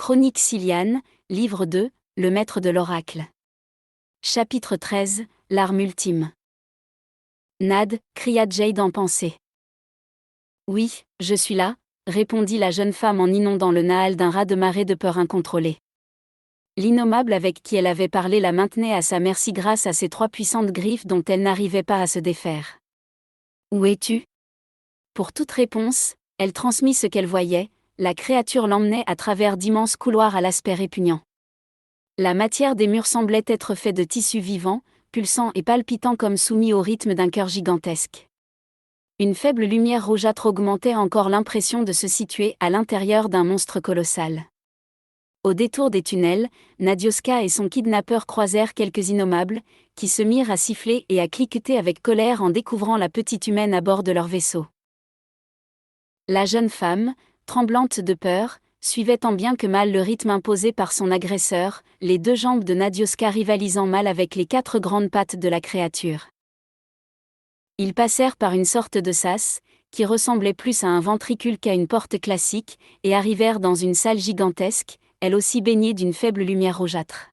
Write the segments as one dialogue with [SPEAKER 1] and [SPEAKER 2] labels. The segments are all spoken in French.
[SPEAKER 1] Chronique Siliane, livre 2, Le maître de l'oracle. Chapitre 13, L'arme ultime. Nad, cria Jade en pensée. Oui, je suis là, répondit la jeune femme en inondant le Nahal d'un raz-de-marée de peur incontrôlée. L'innommable avec qui elle avait parlé la maintenait à sa merci grâce à ses 3 puissantes griffes dont elle n'arrivait pas à se défaire. Où es-tu ? Pour toute réponse, elle transmit ce qu'elle voyait, la créature l'emmenait à travers d'immenses couloirs à l'aspect répugnant. La matière des murs semblait être faite de tissus vivants, pulsants et palpitants comme soumis au rythme d'un cœur gigantesque. Une faible lumière rougeâtre augmentait encore l'impression de se situer à l'intérieur d'un monstre colossal. Au détour des tunnels, Nadioska et son kidnappeur croisèrent quelques innommables, qui se mirent à siffler et à cliqueter avec colère en découvrant la petite humaine à bord de leur vaisseau. La jeune femme, tremblante de peur, suivait tant bien que mal le rythme imposé par son agresseur, les 2 jambes de Nadioska rivalisant mal avec les 4 grandes pattes de la créature. Ils passèrent par une sorte de sas, qui ressemblait plus à un ventricule qu'à une porte classique, et arrivèrent dans une salle gigantesque, elle aussi baignée d'une faible lumière rougeâtre.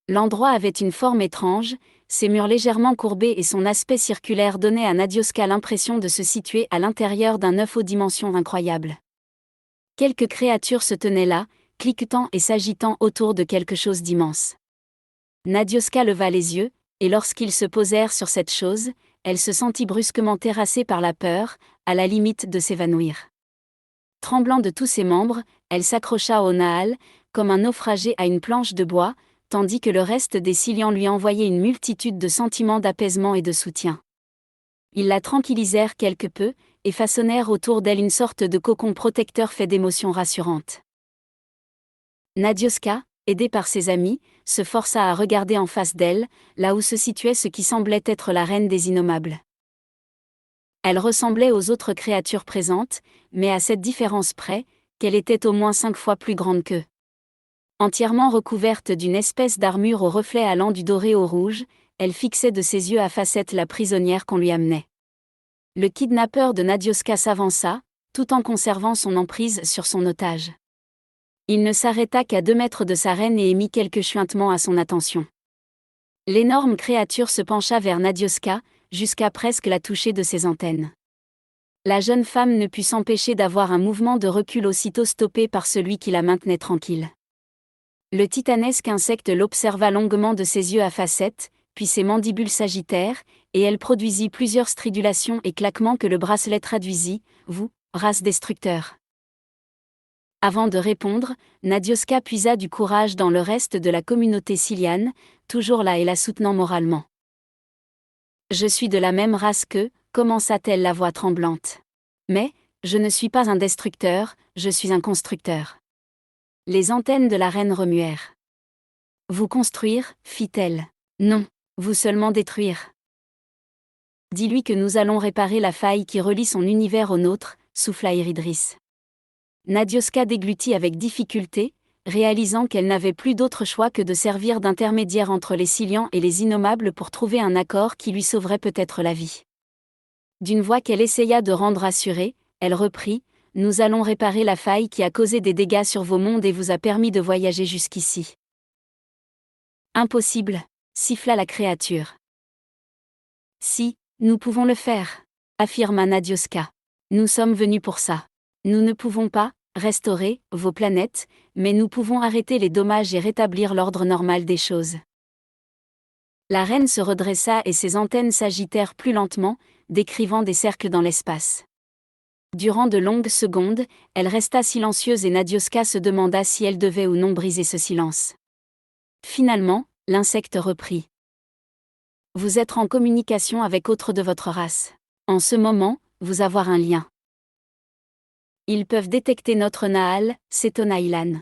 [SPEAKER 1] L'endroit avait une forme étrange, ses murs légèrement courbés et son aspect circulaire donnaient à Nadioska l'impression de se situer à l'intérieur d'un œuf aux dimensions incroyables. Quelques créatures se tenaient là, cliquetant et s'agitant autour de quelque chose d'immense. Nadioska leva les yeux, et lorsqu'ils se posèrent sur cette chose, elle se sentit brusquement terrassée par la peur, à la limite de s'évanouir. Tremblant de tous ses membres, elle s'accrocha au Nahal, comme un naufragé à une planche de bois, tandis que le reste des Silians lui envoyait une multitude de sentiments d'apaisement et de soutien. Ils la tranquillisèrent quelque peu, et façonnèrent autour d'elle une sorte de cocon protecteur fait d'émotions rassurantes. Nadioska, aidée par ses amis, se força à regarder en face d'elle, là où se situait ce qui semblait être la reine des innommables. Elle ressemblait aux autres créatures présentes, mais à cette différence près, qu'elle était au moins 5 fois plus grande qu'eux. Entièrement recouverte d'une espèce d'armure aux reflets allant du doré au rouge, elle fixait de ses yeux à facettes la prisonnière qu'on lui amenait. Le kidnappeur de Nadioska s'avança, tout en conservant son emprise sur son otage. Il ne s'arrêta qu'à 2 mètres de sa reine et émit quelques chuintements à son attention. L'énorme créature se pencha vers Nadioska, jusqu'à presque la toucher de ses antennes. La jeune femme ne put s'empêcher d'avoir un mouvement de recul aussitôt stoppé par celui qui la maintenait tranquille. Le titanesque insecte l'observa longuement de ses yeux à facettes, puis ses mandibules s'agitèrent, et elle produisit plusieurs stridulations et claquements que le bracelet traduisit, « Vous, race destructeur ». Avant de répondre, Nadioska puisa du courage dans le reste de la communauté siliane, toujours là et la soutenant moralement. « Je suis de la même race qu'eux », commença-t-elle la voix tremblante. « Mais, je ne suis pas un destructeur, je suis un constructeur. » Les antennes de la reine remuèrent. « Vous construire » fit-elle. « Non, vous seulement détruire. » « Dis-lui que nous allons réparer la faille qui relie son univers au nôtre », souffla Iridris. Nadioska déglutit avec difficulté, réalisant qu'elle n'avait plus d'autre choix que de servir d'intermédiaire entre les Silians et les innommables pour trouver un accord qui lui sauverait peut-être la vie. D'une voix qu'elle essaya de rendre assurée, elle reprit : « Nous allons réparer la faille qui a causé des dégâts sur vos mondes et vous a permis de voyager jusqu'ici. » « Impossible » siffla la créature. « Si, nous pouvons le faire » affirma Nadioska. « Nous sommes venus pour ça. Nous ne pouvons pas restaurer vos planètes, mais nous pouvons arrêter les dommages et rétablir l'ordre normal des choses. » La reine se redressa et ses antennes s'agitèrent plus lentement, décrivant des cercles dans l'espace. Durant de longues secondes, elle resta silencieuse et Nadioska se demanda si elle devait ou non briser ce silence. Finalement, l'insecte reprit. « Vous êtes en communication avec autre de votre race. En ce moment, vous avoir un lien. Ils peuvent détecter notre Nahal, s'étonna Ilan.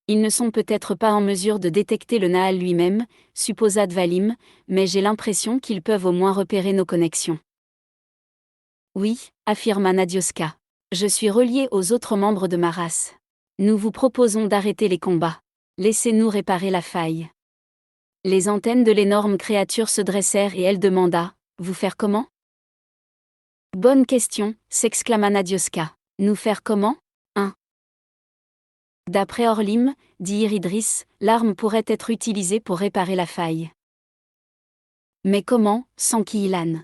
[SPEAKER 1] Ils ne sont peut-être pas en mesure de détecter le Nahal lui-même, supposa Dvalim, mais j'ai l'impression qu'ils peuvent au moins repérer nos connexions. Oui, affirma Nadioska. Je suis relié aux autres membres de ma race. Nous vous proposons d'arrêter les combats. Laissez-nous réparer la faille. Les antennes de l'énorme créature se dressèrent et elle demanda : Vous faire comment ? Bonne question, s'exclama Nadioska. Nous faire comment ? D'après Orlim, dit Idriss, l'arme pourrait être utilisée pour réparer la faille. Mais comment, s'enquit Ilan.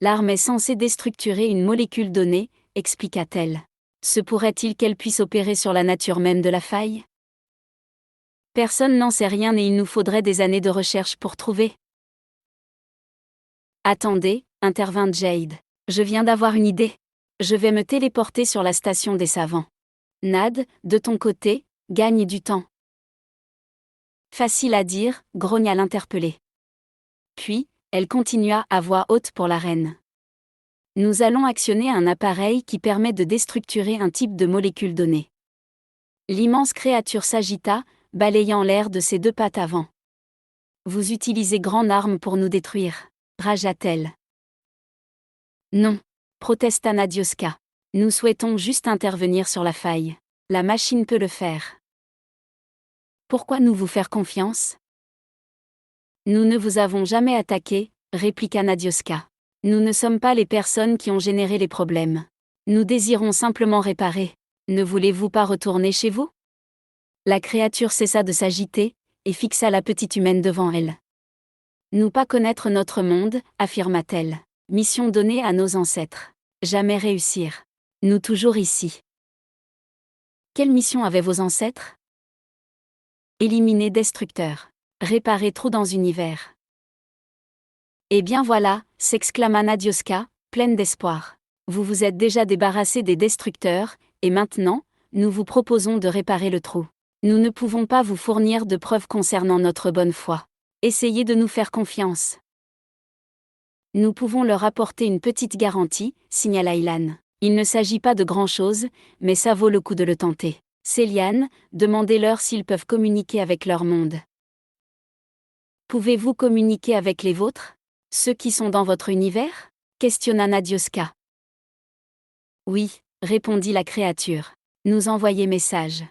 [SPEAKER 1] L'arme est censée déstructurer une molécule donnée, expliqua-t-elle. Se pourrait-il qu'elle puisse opérer sur la nature même de la faille? Personne n'en sait rien et il nous faudrait des années de recherche pour trouver. Attendez, intervint Jade. Je viens d'avoir une idée. Je vais me téléporter sur la station des savants. Nad, de ton côté, gagne du temps. Facile à dire, grogna l'interpellée. Puis, elle continua à voix haute pour la reine. Nous allons actionner un appareil qui permet de déstructurer un type de molécule donnée. L'immense créature s'agita, balayant l'air de ses deux pattes avant. Vous utilisez grande arme pour nous détruire, ragea-t-elle. Non, protesta Nadioska. Nous souhaitons juste intervenir sur la faille. La machine peut le faire. Pourquoi nous vous faire confiance? Nous ne vous avons jamais attaqué, répliqua Nadioska. Nous ne sommes pas les personnes qui ont généré les problèmes. Nous désirons simplement réparer. Ne voulez-vous pas retourner chez vous? La créature cessa de s'agiter, et fixa la petite humaine devant elle. Nous pas connaître notre monde, affirma-t-elle. Mission donnée à nos ancêtres. Jamais réussir. Nous toujours ici. Quelle mission avaient vos ancêtres? Éliminer destructeurs. Réparer trous dans univers. Eh bien voilà, s'exclama Nadioska, pleine d'espoir. Vous vous êtes déjà débarrassé des destructeurs, et maintenant, nous vous proposons de réparer le trou. Nous ne pouvons pas vous fournir de preuves concernant notre bonne foi. Essayez de nous faire confiance. Nous pouvons leur apporter une petite garantie, signala Ilan. Il ne s'agit pas de grand-chose, mais ça vaut le coup de le tenter. Céliane, demandez-leur s'ils peuvent communiquer avec leur monde. Pouvez-vous communiquer avec les vôtres? Ceux qui sont dans votre univers? Questionna Nadioska. Oui, répondit la créature. Nous envoyer message.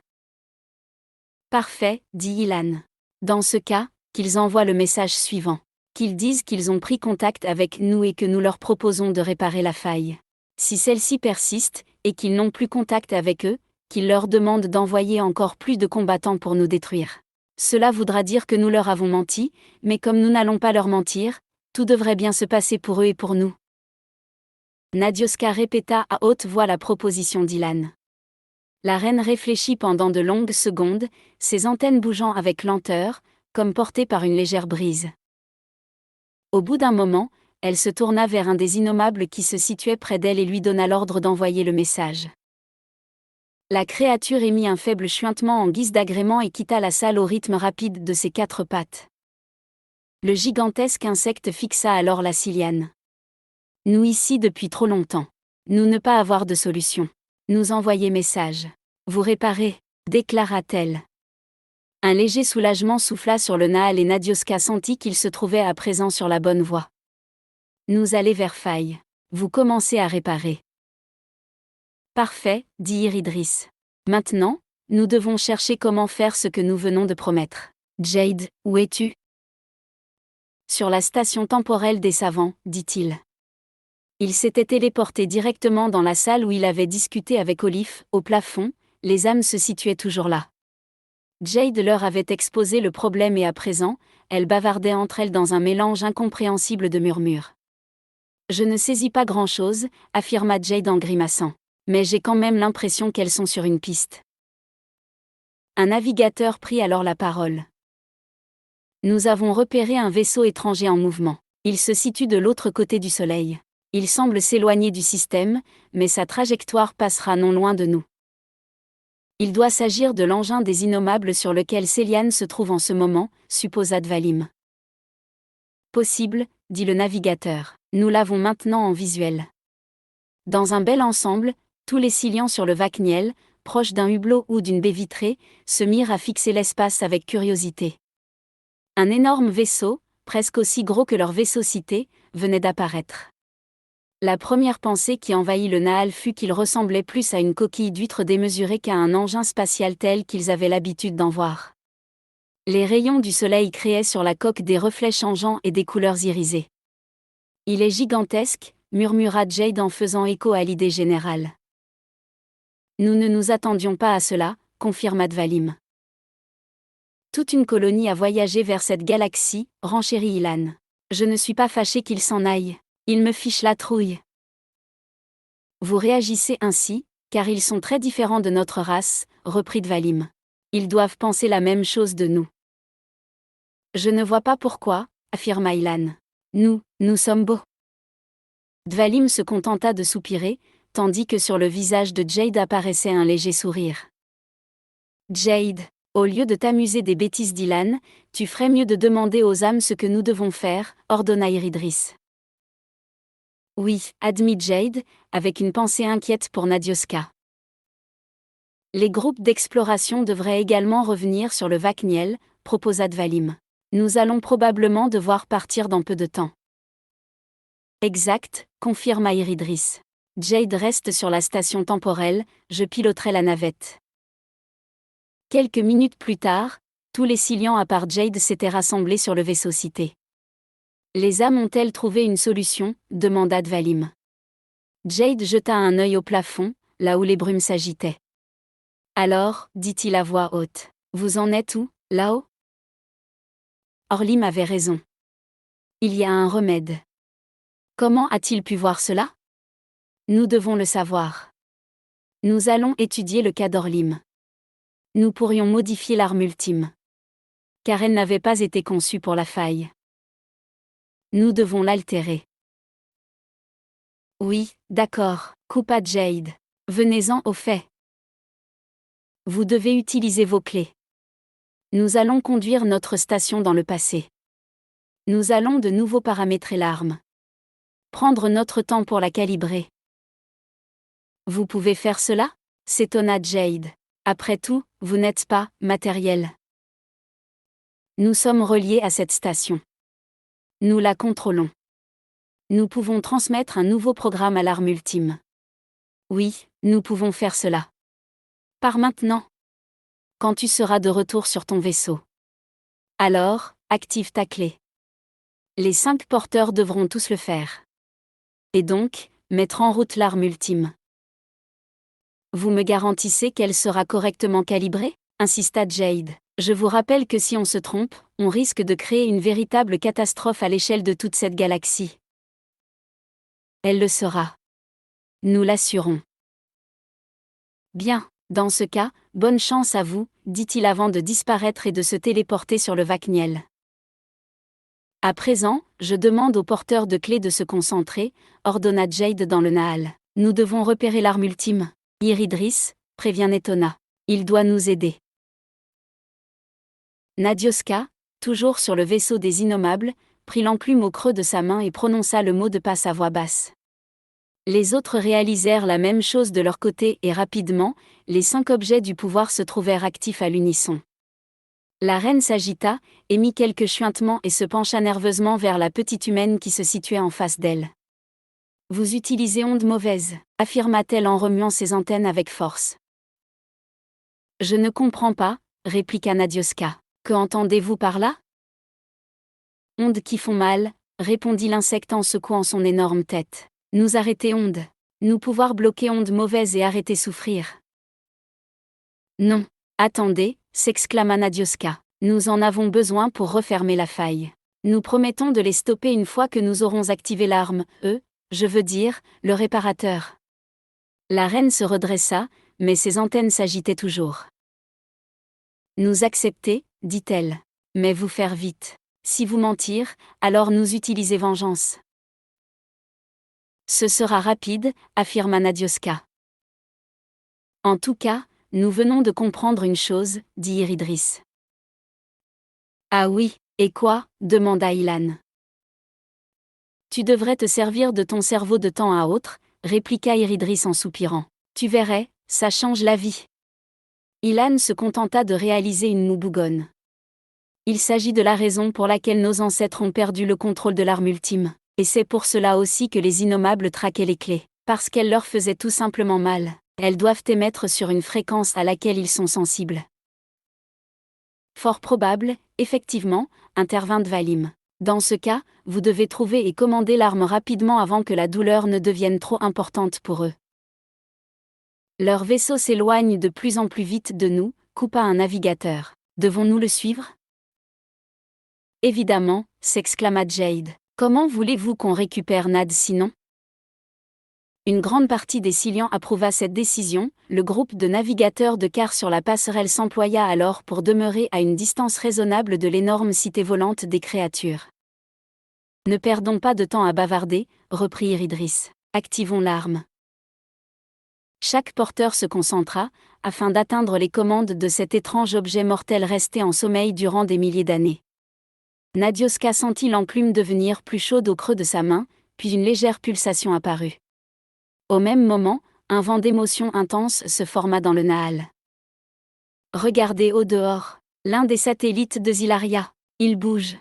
[SPEAKER 1] Parfait, dit Ilan. Dans ce cas, qu'ils envoient le message suivant. Qu'ils disent qu'ils ont pris contact avec nous et que nous leur proposons de réparer la faille. Si celle-ci persiste, et qu'ils n'ont plus contact avec eux, qu'ils leur demandent d'envoyer encore plus de combattants pour nous détruire. Cela voudra dire que nous leur avons menti, mais comme nous n'allons pas leur mentir, tout devrait bien se passer pour eux et pour nous. Nadioska répéta à haute voix la proposition d'Ilan. La reine réfléchit pendant de longues secondes, ses antennes bougeant avec lenteur, comme portées par une légère brise. Au bout d'un moment, elle se tourna vers un des innommables qui se situait près d'elle et lui donna l'ordre d'envoyer le message. La créature émit un faible chuintement en guise d'agrément et quitta la salle au rythme rapide de ses quatre pattes. Le gigantesque insecte fixa alors la Ciliane. Nous ici depuis trop longtemps. Nous ne pas avoir de solution. Nous envoyer message. Vous réparer, déclara-t-elle. Un léger soulagement souffla sur le Naal et Nadioska sentit qu'il se trouvait à présent sur la bonne voie. Nous aller vers faille. Vous commencez à réparer. Parfait, dit Idriss. Maintenant, nous devons chercher comment faire ce que nous venons de promettre. Jade, où es-tu? Sur la station temporelle des savants, dit-il. Il s'était téléporté directement dans la salle où il avait discuté avec Olif, au plafond, les âmes se situaient toujours là. Jade leur avait exposé le problème et à présent, elles bavardaient entre elles dans un mélange incompréhensible de murmures. Je ne saisis pas grand-chose, affirma Jade en grimaçant. Mais j'ai quand même l'impression qu'elles sont sur une piste. Un navigateur prit alors la parole. Nous avons repéré un vaisseau étranger en mouvement. Il se situe de l'autre côté du Soleil. Il semble s'éloigner du système, mais sa trajectoire passera non loin de nous. Il doit s'agir de l'engin des innommables sur lequel Céliane se trouve en ce moment, supposa Dvalim. Possible, dit le navigateur. Nous l'avons maintenant en visuel. Dans un bel ensemble, tous les Cilians sur le Vakniel, proches d'un hublot ou d'une baie vitrée, se mirent à fixer l'espace avec curiosité. Un énorme vaisseau, presque aussi gros que leur vaisseau cité, venait d'apparaître. La première pensée qui envahit le Naal fut qu'il ressemblait plus à une coquille d'huître démesurée qu'à un engin spatial tel qu'ils avaient l'habitude d'en voir. Les rayons du soleil créaient sur la coque des reflets changeants et des couleurs irisées. Il est gigantesque, murmura Jade en faisant écho à l'idée générale. Nous ne nous attendions pas à cela, confirma Dvalim. Toute une colonie a voyagé vers cette galaxie, renchérit Ilan. Je ne suis pas fâché qu'ils s'en aillent. Ils me fichent la trouille. Vous réagissez ainsi, car ils sont très différents de notre race, reprit Dvalim. Ils doivent penser la même chose de nous. Je ne vois pas pourquoi, affirma Ilan. Nous sommes beaux. Dvalim se contenta de soupirer, tandis que sur le visage de Jade apparaissait un léger sourire. Jade, au lieu de t'amuser des bêtises d'Ilan, tu ferais mieux de demander aux âmes ce que nous devons faire, ordonna Iridris. Oui, admit Jade, avec une pensée inquiète pour Nadioska. Les groupes d'exploration devraient également revenir sur le Vakniel, proposa Dvalim. Nous allons probablement devoir partir dans peu de temps. Exact, confirma Iridris. Jade reste sur la station temporelle, je piloterai la navette. Quelques minutes plus tard, tous les Silians à part Jade s'étaient rassemblés sur le vaisseau cité. Les âmes ont-elles trouvé une solution demanda Dvalim. Jade jeta un œil au plafond, là où les brumes s'agitaient. Alors, dit-il à voix haute, vous en êtes où, là-haut? Orlim avait raison. Il y a un remède. Comment a-t-il pu voir cela? Nous devons le savoir. Nous allons étudier le cas d'Orlim. Nous pourrions modifier l'arme ultime. Car elle n'avait pas été conçue pour la faille. Nous devons l'altérer. Oui, d'accord, coupa Jade. Venez-en au fait. Vous devez utiliser vos clés. Nous allons conduire notre station dans le passé. Nous allons de nouveau paramétrer l'arme. Prendre notre temps pour la calibrer. Vous pouvez faire cela? S'étonna Jade. Après tout, vous n'êtes pas matériel. Nous sommes reliés à cette station. Nous la contrôlons. Nous pouvons transmettre un nouveau programme à l'arme ultime. Oui, nous pouvons faire cela. Par maintenant. Quand tu seras de retour sur ton vaisseau. Alors, active ta clé. Les 5 porteurs devront tous le faire. Et donc, mettre en route l'arme ultime. Vous me garantissez qu'elle sera correctement calibrée? Insista Jade. Je vous rappelle que si on se trompe, on risque de créer une véritable catastrophe à l'échelle de toute cette galaxie. Elle le sera. Nous l'assurons. Bien, dans ce cas, bonne chance à vous, dit-il avant de disparaître et de se téléporter sur le Vakniel. À présent, je demande aux porteurs de clés de se concentrer, ordonna Jade dans le Nahal. Nous devons repérer l'arme ultime. Iridris, prévient Netona. Il doit nous aider. Nadioska, toujours sur le vaisseau des Innommables, prit l'enclume au creux de sa main et prononça le mot de passe à voix basse. Les autres réalisèrent la même chose de leur côté et rapidement, les 5 objets du pouvoir se trouvèrent actifs à l'unisson. La reine s'agita, émit quelques chuintements et se pencha nerveusement vers la petite humaine qui se situait en face d'elle. « Vous utilisez ondes mauvaises », affirma-t-elle en remuant ses antennes avec force. « Je ne comprends pas », répliqua Nadioska. « Que entendez-vous par là ?»« Ondes qui font mal », répondit l'insecte en secouant son énorme tête. « Nous arrêter ondes. Nous pouvoir bloquer ondes mauvaises et arrêter souffrir. »« Non. Attendez », s'exclama Nadioska. « Nous en avons besoin pour refermer la faille. Nous promettons de les stopper une fois que nous aurons activé l'arme, je veux dire, le réparateur. » La reine se redressa, mais ses antennes s'agitaient toujours. « Nous accepter, dit-elle. Mais vous faire vite. Si vous mentir, alors nous utiliser vengeance. » Ce sera rapide, affirma Nadioska. En tout cas, nous venons de comprendre une chose, dit Iridris. Ah oui, et quoi? Demanda Ilan. Tu devrais te servir de ton cerveau de temps à autre, répliqua Iridris en soupirant. Tu verrais, ça change la vie. Ilan se contenta de réaliser une moue bougonne. Il s'agit de la raison pour laquelle nos ancêtres ont perdu le contrôle de l'arme ultime, et c'est pour cela aussi que les Innommables traquaient les clés, parce qu'elles leur faisaient tout simplement mal. Elles doivent émettre sur une fréquence à laquelle ils sont sensibles. Fort probable, effectivement, intervint Dvalim. Dans ce cas, vous devez trouver et commander l'arme rapidement avant que la douleur ne devienne trop importante pour eux. Leur vaisseau s'éloigne de plus en plus vite de nous, coupa un navigateur. Devons-nous le suivre? Évidemment, s'exclama Jade. Comment voulez-vous qu'on récupère Nad sinon? Une grande partie des Silians approuva cette décision, le groupe de navigateurs de quart sur la passerelle s'employa alors pour demeurer à une distance raisonnable de l'énorme cité volante des créatures. Ne perdons pas de temps à bavarder, reprit Iridris. Activons l'arme. Chaque porteur se concentra, afin d'atteindre les commandes de cet étrange objet mortel resté en sommeil durant des milliers d'années. Nadioska sentit l'enclume devenir plus chaude au creux de sa main, puis une légère pulsation apparut. Au même moment, un vent d'émotion intense se forma dans le Naal. Regardez au dehors, l'un des satellites de Zilaria. Il bouge.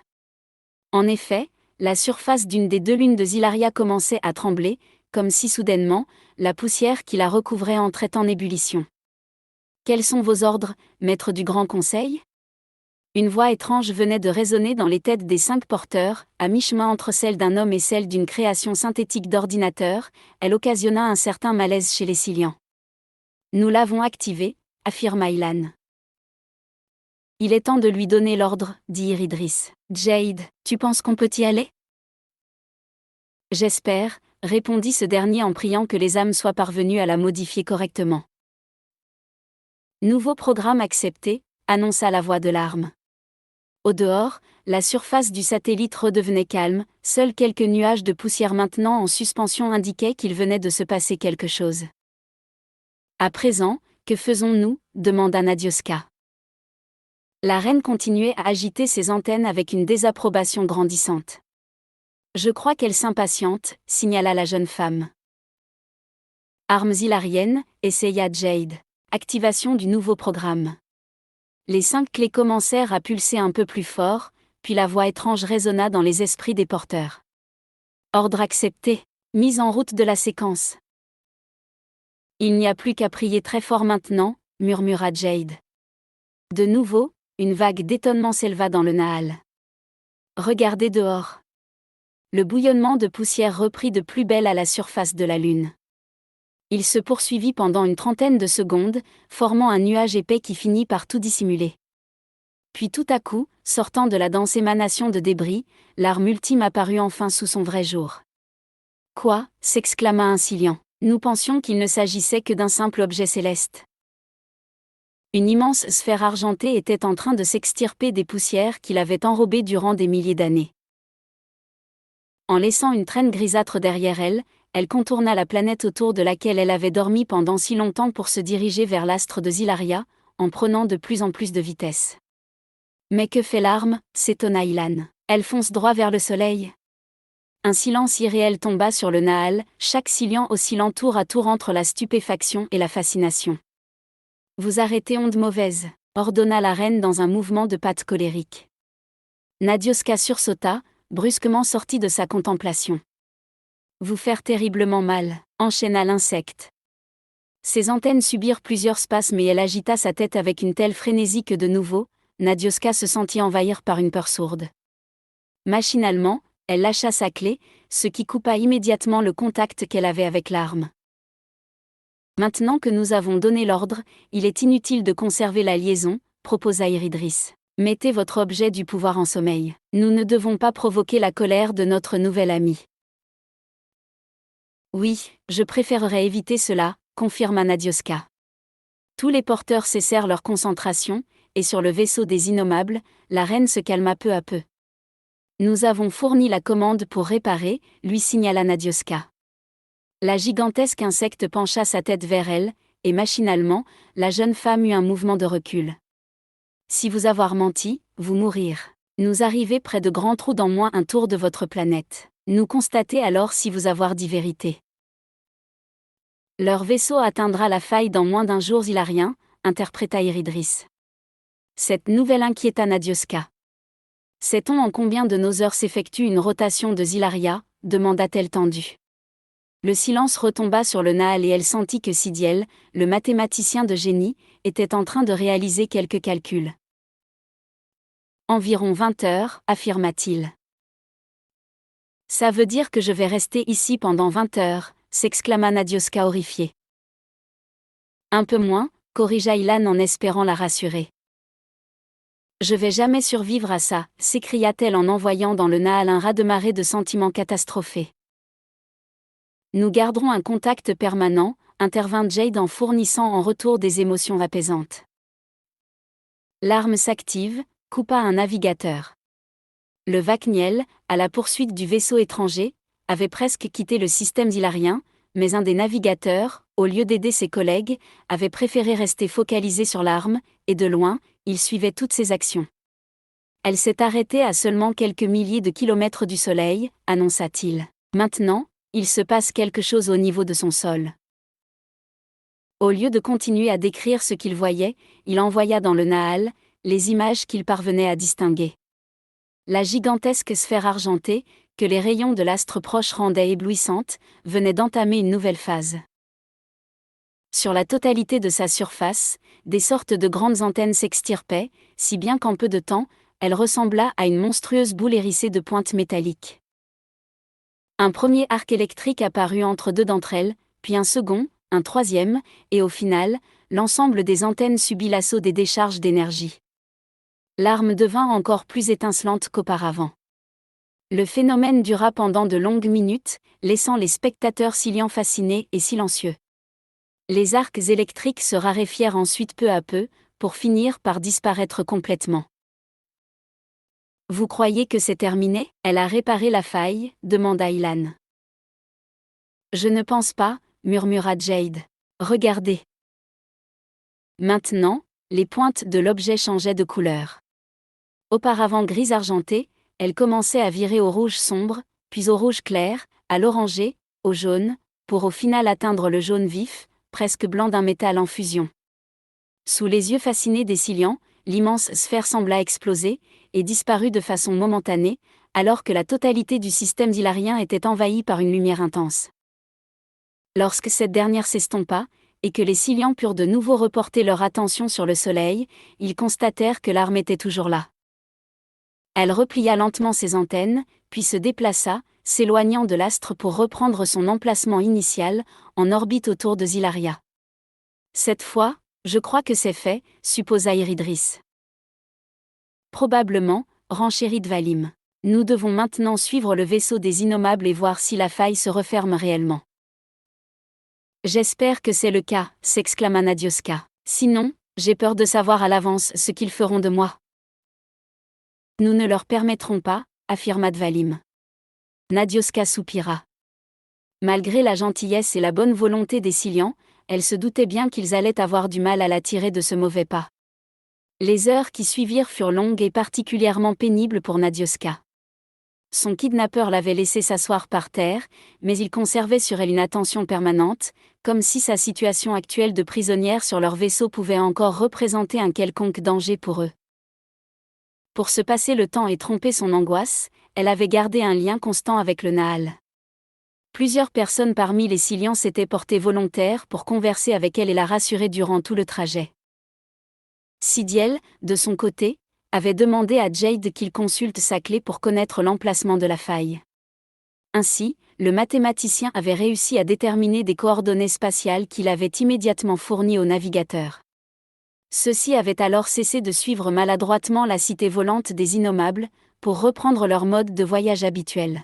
[SPEAKER 1] En effet, la surface d'une des deux lunes de Zilaria commençait à trembler, comme si soudainement, la poussière qui la recouvrait entrait en ébullition. Quels sont vos ordres, maître du Grand Conseil? Une voix étrange venait de résonner dans les têtes des 5 porteurs, à mi-chemin entre celle d'un homme et celle d'une création synthétique d'ordinateur. Elle occasionna un certain malaise chez les Silians. Nous l'avons activé, affirma Ilan. Il est temps de lui donner l'ordre, dit Iridris. Jade, tu penses qu'on peut y aller? J'espère, répondit ce dernier en priant que les âmes soient parvenues à la modifier correctement. Nouveau programme accepté, annonça la voix de l'arme. Au dehors, la surface du satellite redevenait calme, seuls quelques nuages de poussière maintenant en suspension indiquaient qu'il venait de se passer quelque chose. À présent, que faisons-nous? Demanda Nadioska. La reine continuait à agiter ses antennes avec une désapprobation grandissante. Je crois qu'elle s'impatiente, signala la jeune femme. Armes hilariennes, essaya Jade. Activation du nouveau programme. Les 5 clés commencèrent à pulser un peu plus fort, puis la voix étrange résonna dans les esprits des porteurs. Ordre accepté. Mise en route de la séquence. Il n'y a plus qu'à prier très fort maintenant, murmura Jade. De nouveau, une vague d'étonnement s'éleva dans le Naal. Regardez dehors. Le bouillonnement de poussière reprit de plus belle à la surface de la Lune. Il se poursuivit pendant une trentaine de secondes, formant un nuage épais qui finit par tout dissimuler. Puis tout à coup, sortant de la dense émanation de débris, l'arme ultime apparut enfin sous son vrai jour. Quoi? S'exclama un Silian. Nous pensions qu'il ne s'agissait que d'un simple objet céleste. Une immense sphère argentée était en train de s'extirper des poussières qui l'avaient enrobée durant des milliers d'années. En laissant une traîne grisâtre derrière elle, elle contourna la planète autour de laquelle elle avait dormi pendant si longtemps pour se diriger vers l'astre de Zilaria, en prenant de plus en plus de vitesse. Mais que fait l'arme? S'étonna Ilan. Elle fonce droit vers le soleil. Un silence irréel tomba sur le Naal, chaque Silian oscillant tour à tour entre la stupéfaction et la fascination. Vous arrêtez onde mauvaise, ordonna la reine dans un mouvement de pattes colérique. Nadioska sursauta, brusquement sortie de sa contemplation. Vous faire terriblement mal, enchaîna l'insecte. Ses antennes subirent plusieurs spasmes et elle agita sa tête avec une telle frénésie que de nouveau, Nadioska se sentit envahir par une peur sourde. Machinalement, elle lâcha sa clé, ce qui coupa immédiatement le contact qu'elle avait avec l'arme. Maintenant que nous avons donné l'ordre, il est inutile de conserver la liaison, proposa Iridris. Mettez votre objet du pouvoir en sommeil. Nous ne devons pas provoquer la colère de notre nouvel ami. Oui, je préférerais éviter cela, confirma Nadioska. Tous les porteurs cessèrent leur concentration, et sur le vaisseau des Innommables, la reine se calma peu à peu. Nous avons fourni la commande pour réparer, lui signala Nadioska. La gigantesque insecte pencha sa tête vers elle, et machinalement, la jeune femme eut un mouvement de recul. Si vous avoir menti, vous mourir. Nous arriver près de grands trous dans moins un tour de votre planète. Nous constater alors si vous avoir dit vérité. Leur vaisseau atteindra la faille dans moins d'un jour zilarien, interpréta Iridris. Cette nouvelle inquiéta Nadioska. Sait-on en combien de nos heures s'effectue une rotation de Zilaria? Demanda-t-elle tendue. Le silence retomba sur le Naal et elle sentit que Sidiel, le mathématicien de génie, était en train de réaliser quelques calculs. Environ 20 heures, affirma-t-il. Ça veut dire que je vais rester ici pendant 20 heures, s'exclama Nadioska horrifiée. Un peu moins, corrigea Ilan en espérant la rassurer. Je vais jamais survivre à ça, s'écria-t-elle en envoyant dans le Naal un raz-de-marée de sentiments catastrophés. Nous garderons un contact permanent, intervint Jade en fournissant en retour des émotions apaisantes. L'arme s'active, coupa un navigateur. Le Vakniel, à la poursuite du vaisseau étranger, avait presque quitté le système zilarien, mais un des navigateurs, au lieu d'aider ses collègues, avait préféré rester focalisé sur l'arme, et de loin, il suivait toutes ses actions. Elle s'est arrêtée à seulement quelques milliers de kilomètres du Soleil, annonça-t-il. Maintenant, il se passe quelque chose au niveau de son sol. Au lieu de continuer à décrire ce qu'il voyait, il envoya dans le Naal les images qu'il parvenait à distinguer. La gigantesque sphère argentée, que les rayons de l'astre proche rendaient éblouissante, venait d'entamer une nouvelle phase. Sur la totalité de sa surface, des sortes de grandes antennes s'extirpaient, si bien qu'en peu de temps, elle ressembla à une monstrueuse boule hérissée de pointes métalliques. Un premier arc électrique apparut entre deux d'entre elles, puis un second, un troisième, et au final, l'ensemble des antennes subit l'assaut des décharges d'énergie. L'arme devint encore plus étincelante qu'auparavant. Le phénomène dura pendant de longues minutes, laissant les spectateurs Silians fascinés et silencieux. Les arcs électriques se raréfièrent ensuite peu à peu, pour finir par disparaître complètement. « Vous croyez que c'est terminé ? Elle a réparé la faille ?» demanda Ilan. « Je ne pense pas, » murmura Jade. « Regardez. » Maintenant, les pointes de l'objet changeaient de couleur. Auparavant grise argentée, elle commençait à virer au rouge sombre, puis au rouge clair, à l'orangé, au jaune, pour au final atteindre le jaune vif, presque blanc d'un métal en fusion. Sous les yeux fascinés des Silians, l'immense sphère sembla exploser, et disparut de façon momentanée, alors que la totalité du système zilarien était envahie par une lumière intense. Lorsque cette dernière s'estompa, et que les Silians purent de nouveau reporter leur attention sur le soleil, ils constatèrent que l'arme était toujours là. Elle replia lentement ses antennes, puis se déplaça, s'éloignant de l'astre pour reprendre son emplacement initial, en orbite autour de Zilaria. Cette fois, je crois que c'est fait, supposa Iridris. Probablement, renchérit Dvalim. Nous devons maintenant suivre le vaisseau des Innommables et voir si la faille se referme réellement. J'espère que c'est le cas, s'exclama Nadioska. Sinon, j'ai peur de savoir à l'avance ce qu'ils feront de moi. Nous ne leur permettrons pas, affirma Dvalim. Nadioska soupira. Malgré la gentillesse et la bonne volonté des Silians, elle se doutait bien qu'ils allaient avoir du mal à la tirer de ce mauvais pas. Les heures qui suivirent furent longues et particulièrement pénibles pour Nadioska. Son kidnappeur l'avait laissée s'asseoir par terre, mais il conservait sur elle une attention permanente, comme si sa situation actuelle de prisonnière sur leur vaisseau pouvait encore représenter un quelconque danger pour eux. Pour se passer le temps et tromper son angoisse, elle avait gardé un lien constant avec le Naal. Plusieurs personnes parmi les Silians s'étaient portées volontaires pour converser avec elle et la rassurer durant tout le trajet. Sidiel, de son côté, avait demandé à Jade qu'il consulte sa clé pour connaître l'emplacement de la faille. Ainsi, le mathématicien avait réussi à déterminer des coordonnées spatiales qu'il avait immédiatement fournies au navigateur. Ceux-ci avaient alors cessé de suivre maladroitement la cité volante des Innommables, pour reprendre leur mode de voyage habituel.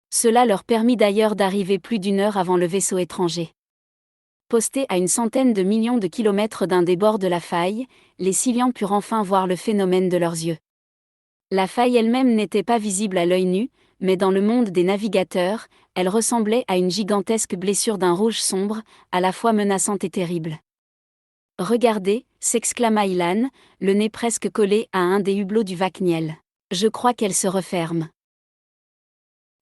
[SPEAKER 1] Cela leur permit d'ailleurs d'arriver plus d'une heure avant le vaisseau étranger. Postés à une centaine de millions de kilomètres d'un des bords de la faille, les Silians purent enfin voir le phénomène de leurs yeux. La faille elle-même n'était pas visible à l'œil nu, mais dans le monde des navigateurs, elle ressemblait à une gigantesque blessure d'un rouge sombre, à la fois menaçante et terrible. « Regardez » s'exclama Ilan, le nez presque collé à un des hublots du Vakniel. « Je crois qu'elle se referme. »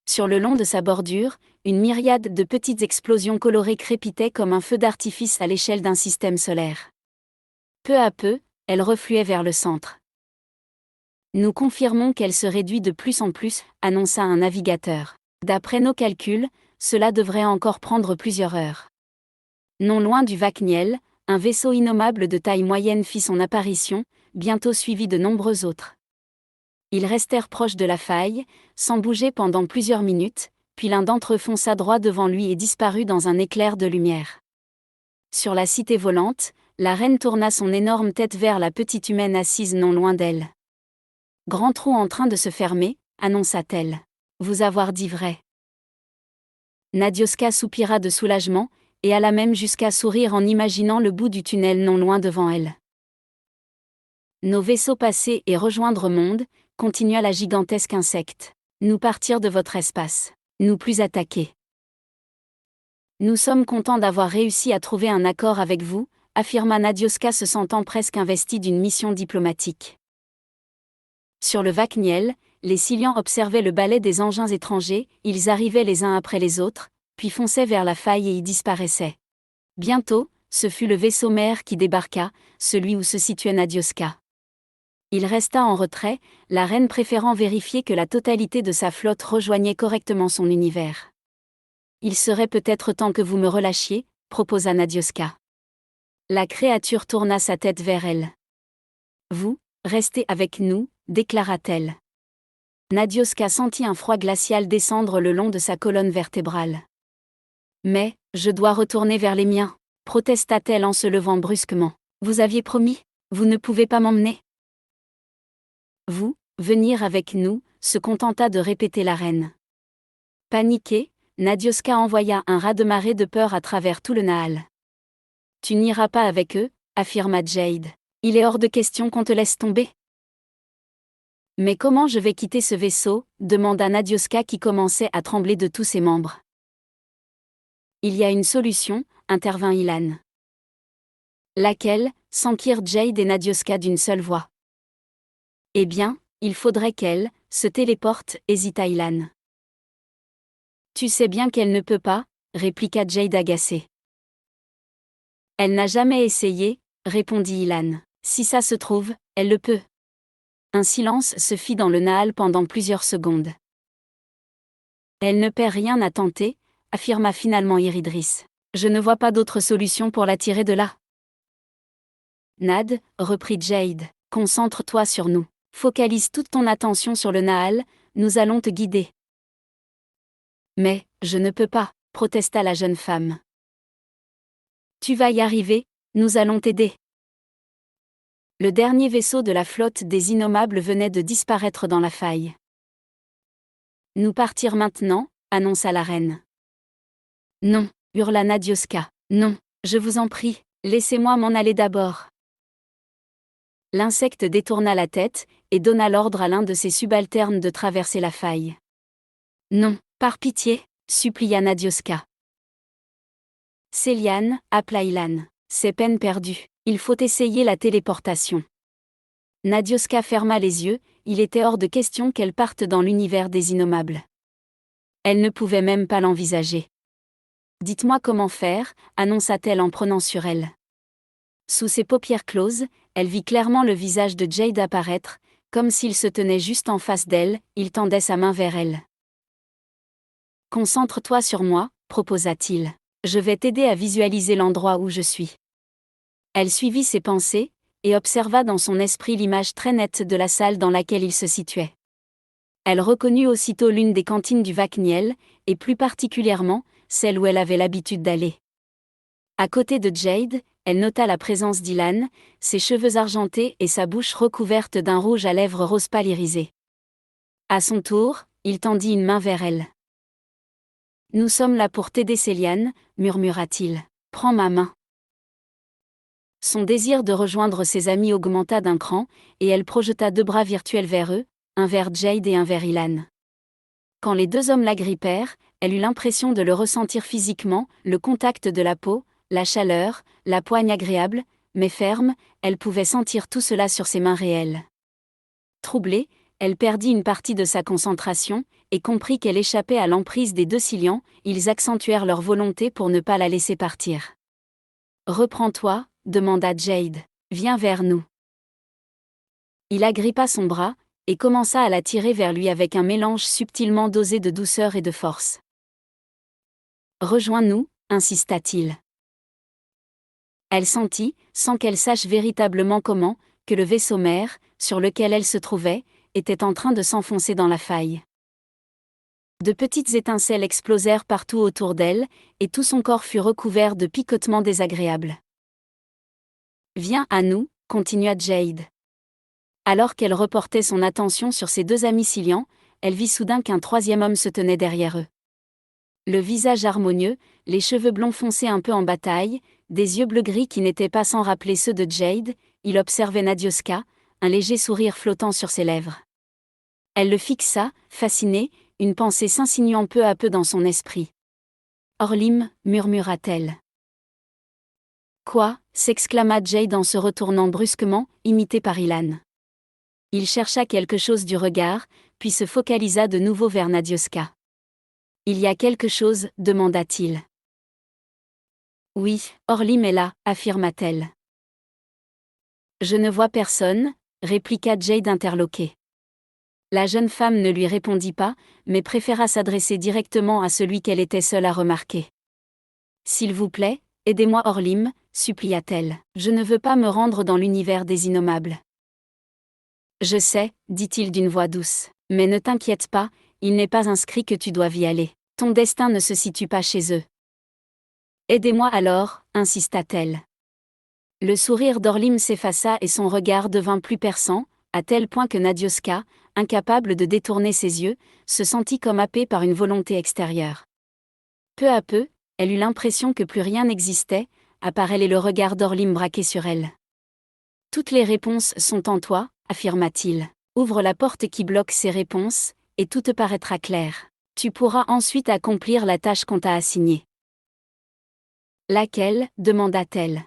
[SPEAKER 1] Sur le long de sa bordure, une myriade de petites explosions colorées crépitaient comme un feu d'artifice à l'échelle d'un système solaire. Peu à peu, elle refluait vers le centre. « Nous confirmons qu'elle se réduit de plus en plus », annonça un navigateur. « D'après nos calculs, cela devrait encore prendre plusieurs heures. » Non loin du Vakniel, un vaisseau innommable de taille moyenne fit son apparition, bientôt suivi de nombreux autres. Ils restèrent proches de la faille, sans bouger pendant plusieurs minutes, puis l'un d'entre eux fonça droit devant lui et disparut dans un éclair de lumière. Sur la cité volante, la reine tourna son énorme tête vers la petite humaine assise non loin d'elle. Grand trou en train de se fermer, annonça-t-elle. Vous avoir dit vrai. Nadioska soupira de soulagement, et alla même jusqu'à sourire en imaginant le bout du tunnel non loin devant elle. Nos vaisseaux passer et rejoindre monde, continua la gigantesque insecte. Nous partir de votre espace. Nous plus attaquer. Nous sommes contents d'avoir réussi à trouver un accord avec vous, affirma Nadioska se sentant presque investie d'une mission diplomatique. Sur le Vakniel, les Silians observaient le balai des engins étrangers, ils arrivaient les uns après les autres, puis fonçaient vers la faille et y disparaissaient. Bientôt, ce fut le vaisseau mère qui débarqua, celui où se situait Nadioska. Il resta en retrait, la reine préférant vérifier que la totalité de sa flotte rejoignait correctement son univers. Il serait peut-être temps que vous me relâchiez, proposa Nadioska. La créature tourna sa tête vers elle. Vous, restez avec nous, déclara-t-elle. Nadioska sentit un froid glacial descendre le long de sa colonne vertébrale. Mais, je dois retourner vers les miens, protesta-t-elle en se levant brusquement. Vous aviez promis, vous ne pouvez pas m'emmener. Vous, venir avec nous, se contenta de répéter la reine. Paniquée, Nadioska envoya un raz-de-marée de peur à travers tout le Nahal. Tu n'iras pas avec eux, affirma Jade. Il est hors de question qu'on te laisse tomber. Mais comment je vais quitter ce vaisseau, demanda Nadioska qui commençait à trembler de tous ses membres. Il y a une solution, intervint Ilan. Laquelle, s'enquirent Jade et Nadioska d'une seule voix. Eh bien, il faudrait qu'elle se téléporte, hésita Ilan. Tu sais bien qu'elle ne peut pas, répliqua Jade agacée. Elle n'a jamais essayé, répondit Ilan. Si ça se trouve, elle le peut. Un silence se fit dans le Nahal pendant plusieurs secondes. Elle ne perd rien à tenter, affirma finalement Iridris. Je ne vois pas d'autre solution pour la tirer de là. Nad, reprit Jade, concentre-toi sur nous. Focalise toute ton attention sur le Nahal, nous allons te guider. Mais, je ne peux pas, protesta la jeune femme. Tu vas y arriver, nous allons t'aider. Le dernier vaisseau de la flotte des Innommables venait de disparaître dans la faille. Nous partir maintenant, annonça la reine. Non, hurla Nadioska. Non, je vous en prie, laissez-moi m'en aller d'abord. L'insecte détourna la tête, et donna l'ordre à l'un de ses subalternes de traverser la faille. Non, par pitié, supplia Nadioska. Céliane, appela Ilan. C'est peine perdue, il faut essayer la téléportation. Nadioska ferma les yeux, il était hors de question qu'elle parte dans l'univers des Innommables. Elle ne pouvait même pas l'envisager. Dites-moi comment faire, annonça-t-elle en prenant sur elle. Sous ses paupières closes, elle vit clairement le visage de Jade apparaître, comme s'il se tenait juste en face d'elle, il tendait sa main vers elle. Concentre-toi sur moi, proposa-t-il. Je vais t'aider à visualiser l'endroit où je suis. Elle suivit ses pensées, et observa dans son esprit l'image très nette de la salle dans laquelle il se situait. Elle reconnut aussitôt l'une des cantines du Vakniel, et plus particulièrement, celle où elle avait l'habitude d'aller. À côté de Jade, elle nota la présence d'Ilan, ses cheveux argentés et sa bouche recouverte d'un rouge à lèvres rose pâle irisé. À son tour, il tendit une main vers elle. « Nous sommes là pour t'aider, Céliane, murmura-t-il. Prends ma main. » Son désir de rejoindre ses amis augmenta d'un cran, et elle projeta 2 bras virtuels vers eux, un vers Jade et un vers Ilan. Quand les 2 hommes l'agrippèrent, elle eut l'impression de le ressentir physiquement, le contact de la peau, la chaleur, la poigne agréable, mais ferme, elle pouvait sentir tout cela sur ses mains réelles. Troublée, elle perdit une partie de sa concentration, et comprit qu'elle échappait à l'emprise des 2 Silians, ils accentuèrent leur volonté pour ne pas la laisser partir. « Reprends-toi », demanda Jade. « Viens vers nous. » Il agrippa son bras, et commença à la tirer vers lui avec un mélange subtilement dosé de douceur et de force. « Rejoins-nous », insista-t-il. Elle sentit, sans qu'elle sache véritablement comment, que le vaisseau mère, sur lequel elle se trouvait, était en train de s'enfoncer dans la faille. De petites étincelles explosèrent partout autour d'elle, et tout son corps fut recouvert de picotements désagréables. Viens à nous, continua Jade. Alors qu'elle reportait son attention sur ses deux amis Cillian, elle vit soudain qu'un troisième homme se tenait derrière eux. Le visage harmonieux, les cheveux blonds foncés un peu en bataille, des yeux bleu-gris qui n'étaient pas sans rappeler ceux de Jade, il observait Nadioska, un léger sourire flottant sur ses lèvres. Elle le fixa, fascinée, une pensée s'insinuant peu à peu dans son esprit. « Orlim » murmura-t-elle. « Quoi » s'exclama Jade en se retournant brusquement, imité par Ilan. Il chercha quelque chose du regard, puis se focalisa de nouveau vers Nadioska. « Il y a quelque chose » demanda-t-il. « Oui, Orlim est là » affirma-t-elle. « Je ne vois personne » répliqua Jade interloquée. La jeune femme ne lui répondit pas, mais préféra s'adresser directement à celui qu'elle était seule à remarquer. « S'il vous plaît, aidez-moi Orlim » supplia-t-elle. « Je ne veux pas me rendre dans l'univers des innommables. » « Je sais, dit-il d'une voix douce, mais ne t'inquiète pas, il n'est pas inscrit que tu doives y aller. Ton destin ne se situe pas chez eux. »« Aidez-moi alors, insista-t-elle. » Le sourire d'Orlim s'effaça et son regard devint plus perçant, à tel point que Nadioska, incapable de détourner ses yeux, se sentit comme happée par une volonté extérieure. Peu à peu, elle eut l'impression que plus rien n'existait, à part elle et le regard d'Orlim braqué sur elle. « Toutes les réponses sont en toi, » affirma-t-il. « Ouvre la porte qui bloque ces réponses, et tout te paraîtra clair. Tu pourras ensuite accomplir la tâche qu'on t'a assignée. »« Laquelle » demanda-t-elle.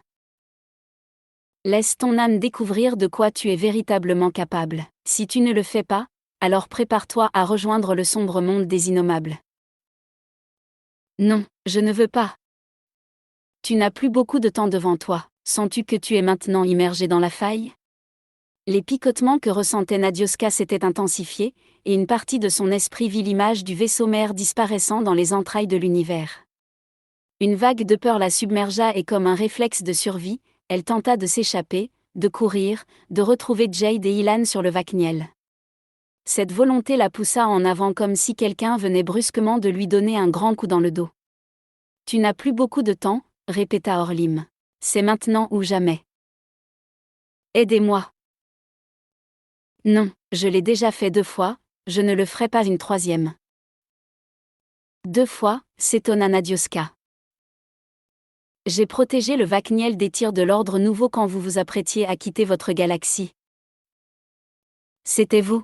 [SPEAKER 1] « Laisse ton âme découvrir de quoi tu es véritablement capable. Si tu ne le fais pas, alors prépare-toi à rejoindre le sombre monde des innommables. »« Non, je ne veux pas. » « Tu n'as plus beaucoup de temps devant toi. Sens-tu que tu es maintenant immergé dans la faille ?» Les picotements que ressentait Nadioska s'étaient intensifiés, et une partie de son esprit vit l'image du vaisseau mère disparaissant dans les entrailles de l'univers. Une vague de peur la submergea et comme un réflexe de survie, elle tenta de s'échapper, de courir, de retrouver Jade et Ilan sur le Vakniel. Cette volonté la poussa en avant comme si quelqu'un venait brusquement de lui donner un grand coup dans le dos. « Tu n'as plus beaucoup de temps » répéta Orlim. « C'est maintenant ou jamais. »« Aidez-moi. » « Non, je l'ai déjà fait 2 fois, je ne le ferai pas une 3e. »« 2 fois » s'étonna Nadioska. « J'ai protégé le Vakniel des tirs de l'ordre nouveau quand vous vous apprêtiez à quitter votre galaxie. »« C'était vous. »«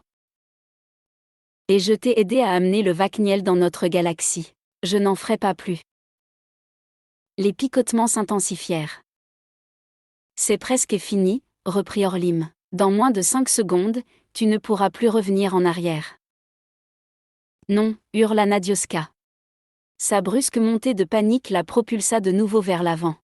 [SPEAKER 1] Et je t'ai aidé à amener le Vakniel dans notre galaxie. Je n'en ferai pas plus. » Les picotements s'intensifièrent. « C'est presque fini, » reprit Orlim. « Dans moins de 5 secondes, tu ne pourras plus revenir en arrière. »« Non » hurla Nadioska. Sa brusque montée de panique la propulsa de nouveau vers l'avant.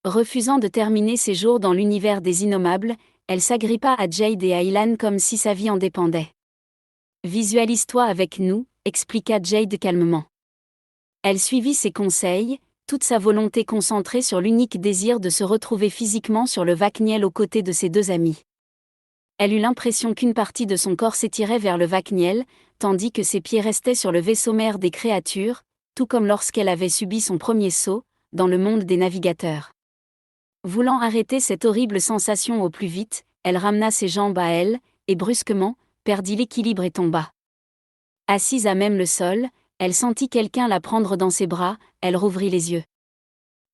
[SPEAKER 1] Refusant de terminer ses jours dans l'univers des innommables, elle s'agrippa à Jade et à Ilan comme si sa vie en dépendait. « Visualise-toi avec nous » expliqua Jade calmement. Elle suivit ses conseils, toute sa volonté concentrée sur l'unique désir de se retrouver physiquement sur le Vakniel aux côtés de ses 2 amis. Elle eut l'impression qu'une partie de son corps s'étirait vers le Vakniel, tandis que ses pieds restaient sur le vaisseau mère des créatures, tout comme lorsqu'elle avait subi son premier saut, dans le monde des navigateurs. Voulant arrêter cette horrible sensation au plus vite, elle ramena ses jambes à elle, et brusquement, perdit l'équilibre et tomba. Assise à même le sol, elle sentit quelqu'un la prendre dans ses bras, elle rouvrit les yeux.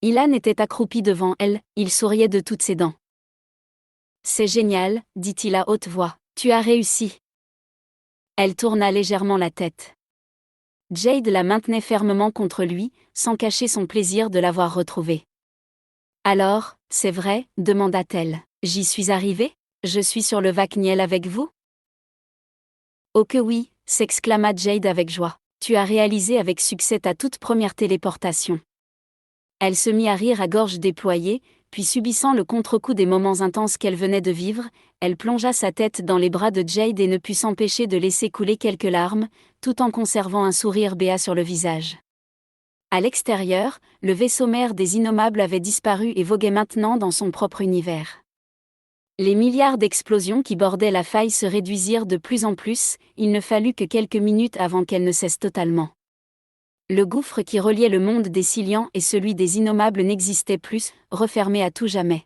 [SPEAKER 1] Ilan était accroupi devant elle, il souriait de toutes ses dents. « C'est génial » dit-il à haute voix, « tu as réussi. » Elle tourna légèrement la tête. Jade la maintenait fermement contre lui, sans cacher son plaisir de l'avoir retrouvée. « Alors, c'est vrai » demanda-t-elle. « J'y suis arrivée ? Je suis sur le Vakniel avec vous ?»« Oh que oui » s'exclama Jade avec joie. « Tu as réalisé avec succès ta toute première téléportation. » Elle se mit à rire à gorge déployée, puis subissant le contre-coup des moments intenses qu'elle venait de vivre, elle plongea sa tête dans les bras de Jade et ne put s'empêcher de laisser couler quelques larmes, tout en conservant un sourire béat sur le visage. À l'extérieur, le vaisseau mère des innommables avait disparu et voguait maintenant dans son propre univers. Les milliards d'explosions qui bordaient la faille se réduisirent de plus en plus, il ne fallut que quelques minutes avant qu'elle ne cesse totalement. Le gouffre qui reliait le monde des Silians et celui des Innommables n'existait plus, refermé à tout jamais.